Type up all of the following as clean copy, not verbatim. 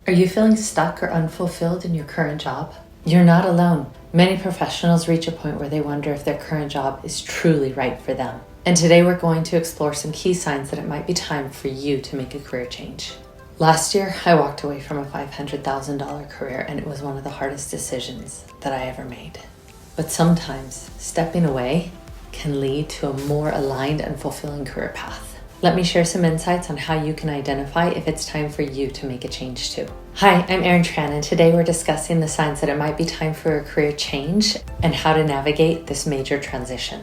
Are you feeling stuck or unfulfilled in your current job? You're not alone. Many professionals reach a point where they wonder if their current job is truly right for them. And today we're going to explore some key signs that it might be time for you to make a career change. Last year, I walked away from a $500,000 career, and it was one of the hardest decisions that I ever made. But sometimes stepping away can lead to a more aligned and fulfilling career path. Let me share some insights on how you can identify if it's time for you to make a change too. Hi, I'm Erin Tran, and today we're discussing the signs that it might be time for a career change and how to navigate this major transition.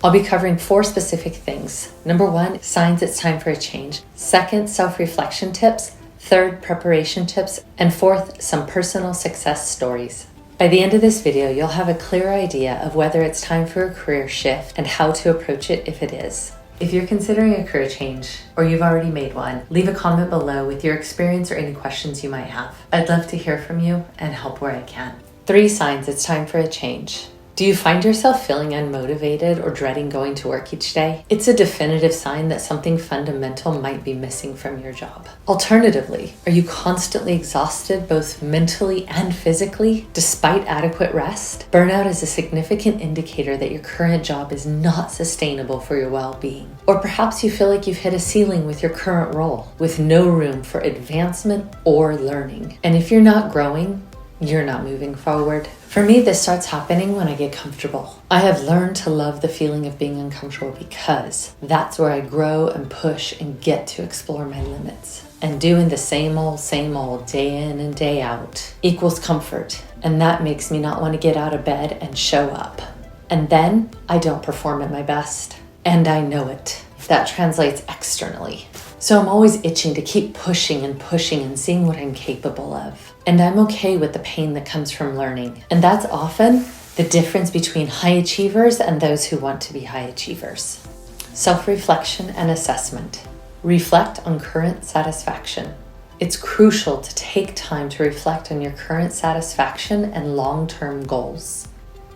I'll be covering 4 specific things. Number 1, signs it's time for a change. 2nd, self-reflection tips. 3rd, preparation tips. And 4th, some personal success stories. By the end of this video, you'll have a clear idea of whether it's time for a career shift and how to approach it if it is. If you're considering a career change or you've already made one, leave a comment below with your experience or any questions you might have. I'd love to hear from you and help where I can. 3 signs it's time for a change. Do you find yourself feeling unmotivated or dreading going to work each day? It's a definitive sign that something fundamental might be missing from your job. Alternatively, are you constantly exhausted both mentally and physically despite adequate rest? Burnout is a significant indicator that your current job is not sustainable for your well-being. Or perhaps you feel like you've hit a ceiling with your current role, with no room for advancement or learning. And if you're not growing, you're not moving forward. For me, this starts happening when I get comfortable. I have learned to love the feeling of being uncomfortable because that's where I grow and push and get to explore my limits. And doing the same old day in and day out equals comfort. And that makes me not want to get out of bed and show up. And then I don't perform at my best. And I know it. That translates externally. So I'm always itching to keep pushing and seeing what I'm capable of. And I'm okay with the pain that comes from learning. And that's often the difference between high achievers and those who want to be high achievers. Self-reflection and assessment. Reflect on current satisfaction. It's crucial to take time to reflect on your current satisfaction and long-term goals.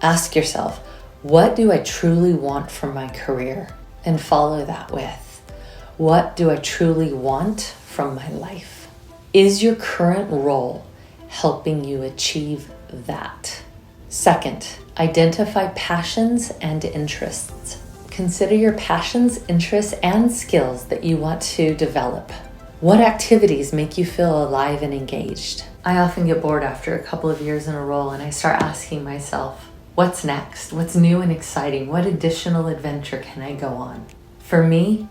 Ask yourself, what do I truly want from my career? And follow that with, what do I truly want from my life? Is your current role helping you achieve that? 2nd, identify passions and interests. Consider your passions, interests, and skills that you want to develop. What activities make you feel alive and engaged? I often get bored after a couple of years in a role, and I start asking myself, what's next? What's new and exciting? What additional adventure can I go on? For me,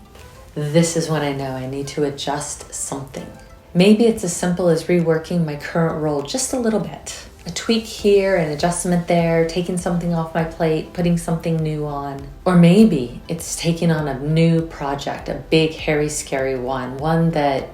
this is when I know I need to adjust something. Maybe it's as simple as reworking my current role just a little bit. A tweak here, an adjustment there, taking something off my plate, putting something new on. Or maybe it's taking on a new project, a big, hairy, scary one that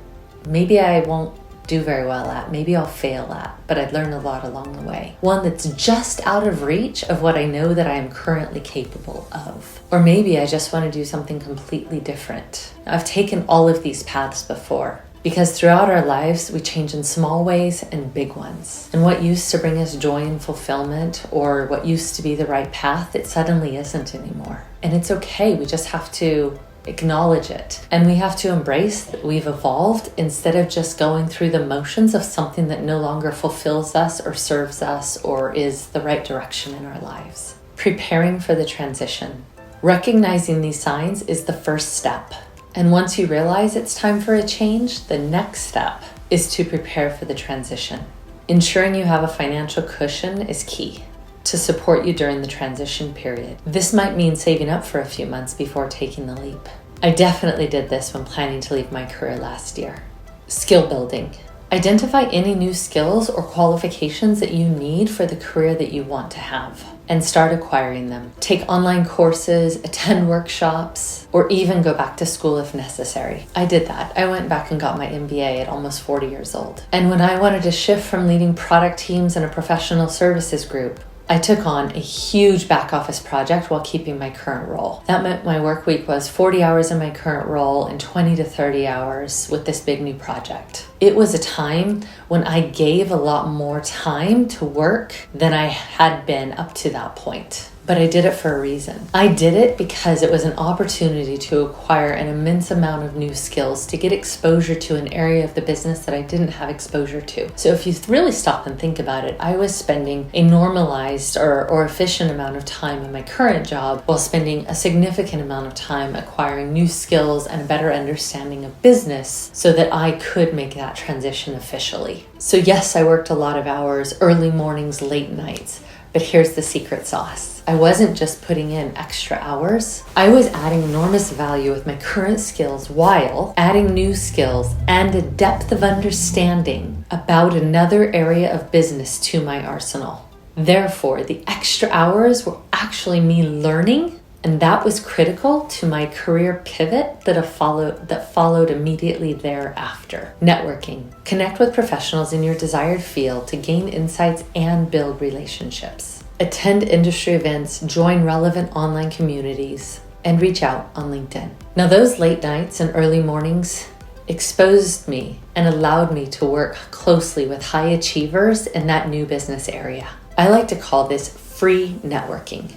maybe I won't do very well at, maybe I'll fail at, but I'd learn a lot along the way. One that's just out of reach of what I know that I am currently capable of. Or maybe I just want to do something completely different. I've taken all of these paths before because throughout our lives, we change in small ways and big ones. And what used to bring us joy and fulfillment, or what used to be the right path, it suddenly isn't anymore. And it's okay, we just have to acknowledge it. And we have to embrace that we've evolved instead of just going through the motions of something that no longer fulfills us or serves us or is the right direction in our lives. Preparing for the transition. Recognizing these signs is the first step. And once you realize it's time for a change, the next step is to prepare for the transition. Ensuring you have a financial cushion is key to support you during the transition period. This might mean saving up for a few months before taking the leap. I definitely did this when planning to leave my career last year. Skill building. Identify any new skills or qualifications that you need for the career that you want to have and start acquiring them. Take online courses, attend workshops, or even go back to school if necessary. I did that. I went back and got my MBA at almost 40 years old. And when I wanted to shift from leading product teams in a professional services group, I took on a huge back office project while keeping my current role. That meant my work week was 40 hours in my current role and 20 to 30 hours with this big new project. It was a time when I gave a lot more time to work than I had been up to that point. But I did it for a reason. I did it because it was an opportunity to acquire an immense amount of new skills, to get exposure to an area of the business that I didn't have exposure to. So if you really stop and think about it, I was spending a normalized or efficient amount of time in my current job while spending a significant amount of time acquiring new skills and a better understanding of business so that I could make that transition officially. So yes, I worked a lot of hours, early mornings, late nights. But here's the secret sauce. I wasn't just putting in extra hours. I was adding enormous value with my current skills while adding new skills and a depth of understanding about another area of business to my arsenal. Therefore, the extra hours were actually me learning, and that was critical to my career pivot that followed immediately thereafter. Networking. Connect with professionals in your desired field to gain insights and build relationships. Attend industry events, join relevant online communities, and reach out on LinkedIn. Now, those late nights and early mornings exposed me and allowed me to work closely with high achievers in that new business area. I like to call this free networking.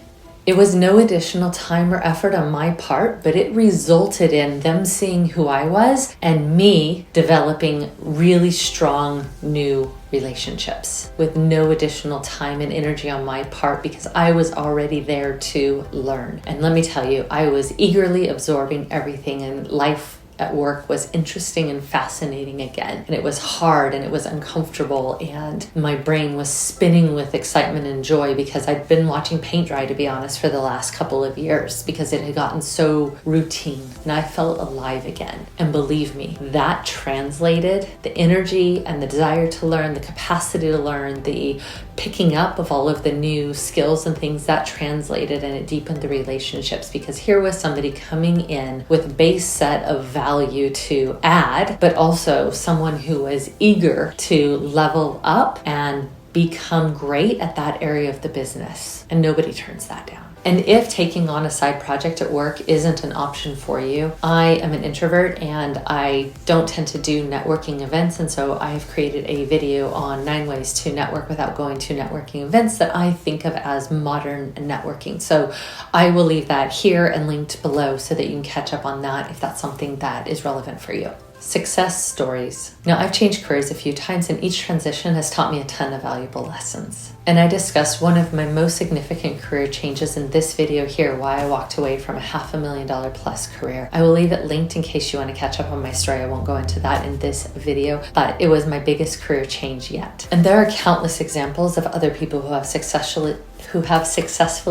It was no additional time or effort on my part, but it resulted in them seeing who I was and me developing really strong new relationships with no additional time and energy on my part because I was already there to learn. And let me tell you, I was eagerly absorbing everything, and life at work was interesting and fascinating again. And it was hard and it was uncomfortable, and my brain was spinning with excitement and joy because I'd been watching paint dry, to be honest, for the last couple of years because it had gotten so routine, and I felt alive again. And believe me, that translated the energy and the desire to learn, the capacity to learn, the picking up of all of the new skills and things that translated, and it deepened the relationships because here was somebody coming in with a base set of value to add, but also someone who was eager to level up and become great at that area of the business. And nobody turns that down. And if taking on a side project at work isn't an option for you, I am an introvert and I don't tend to do networking events. And so I've created a video on 9 ways to network without going to networking events that I think of as modern networking. So I will leave that here and linked below so that you can catch up on that if that's something that is relevant for you. Success stories. Now, I've changed careers a few times, and each transition has taught me a ton of valuable lessons. And I discussed one of my most significant career changes in this video here, why I walked away from a $500,000 plus career. I will leave it linked in case you want to catch up on my story. I won't go into that in this video, but it was my biggest career change yet. And there are countless examples of other people who have successfully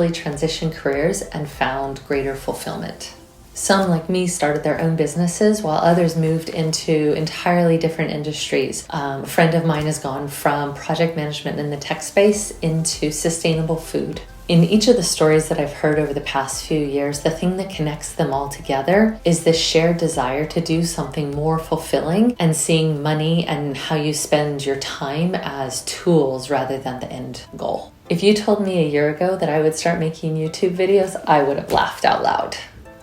transitioned careers and found greater fulfillment. Some, like me, started their own businesses while others moved into entirely different industries. A friend of mine has gone from project management in the tech space into sustainable food. In each of the stories that I've heard over the past few years, the thing that connects them all together is this shared desire to do something more fulfilling and seeing money and how you spend your time as tools rather than the end goal. If you told me a year ago that I would start making YouTube videos, I would have laughed out loud.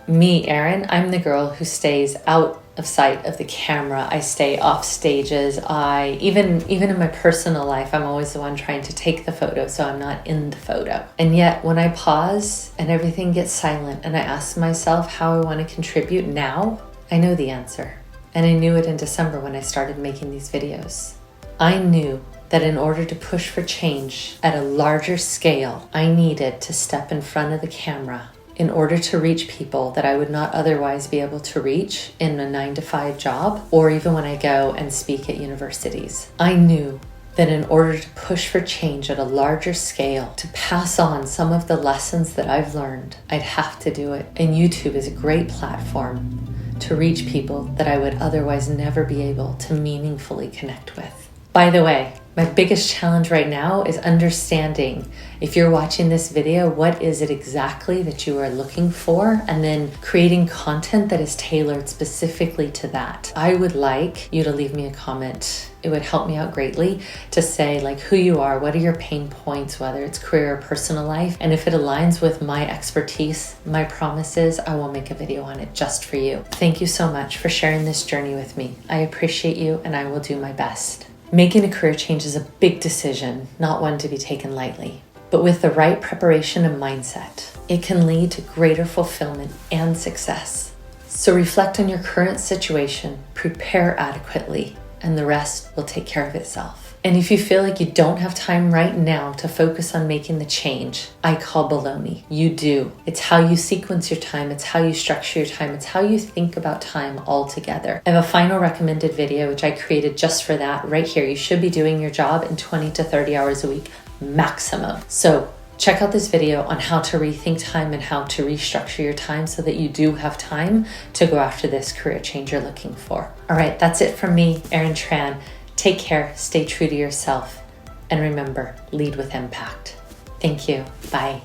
Me, Erin, I'm the girl who stays out of sight of the camera. I stay off stages. Even in my personal life, I'm always the one trying to take the photo, so I'm not in the photo. And yet when I pause and everything gets silent and I ask myself how I want to contribute now, I know the answer. And I knew it in December when I started making these videos. I knew that in order to push for change at a larger scale, I needed to step in front of the camera in order to reach people that I would not otherwise be able to reach in a 9-to-5 job or even when I go and speak at universities. I knew that in order to push for change at a larger scale, to pass on some of the lessons that I've learned, I'd have to do it. And YouTube is a great platform to reach people that I would otherwise never be able to meaningfully connect with. By the way, my biggest challenge right now is understanding, if you're watching this video, what is it exactly that you are looking for, and then creating content that is tailored specifically to that. I would like you to leave me a comment. It would help me out greatly to say like who you are, what are your pain points, whether it's career or personal life. And if it aligns with my expertise, my promise is I will make a video on it just for you. Thank you so much for sharing this journey with me. I appreciate you and I will do my best. Making a career change is a big decision, not one to be taken lightly. But with the right preparation and mindset, it can lead to greater fulfillment and success. So reflect on your current situation, prepare adequately, and the rest will take care of itself. And if you feel like you don't have time right now to focus on making the change, I call baloney. You do. It's how you sequence your time. It's how you structure your time. It's how you think about time altogether. I have a final recommended video, which I created just for that right here. You should be doing your job in 20 to 30 hours a week maximum. So check out this video on how to rethink time and how to restructure your time so that you do have time to go after this career change you're looking for. All right, that's it from me, Erin Tran. Take care, stay true to yourself, and remember, lead with impact. Thank you. Bye.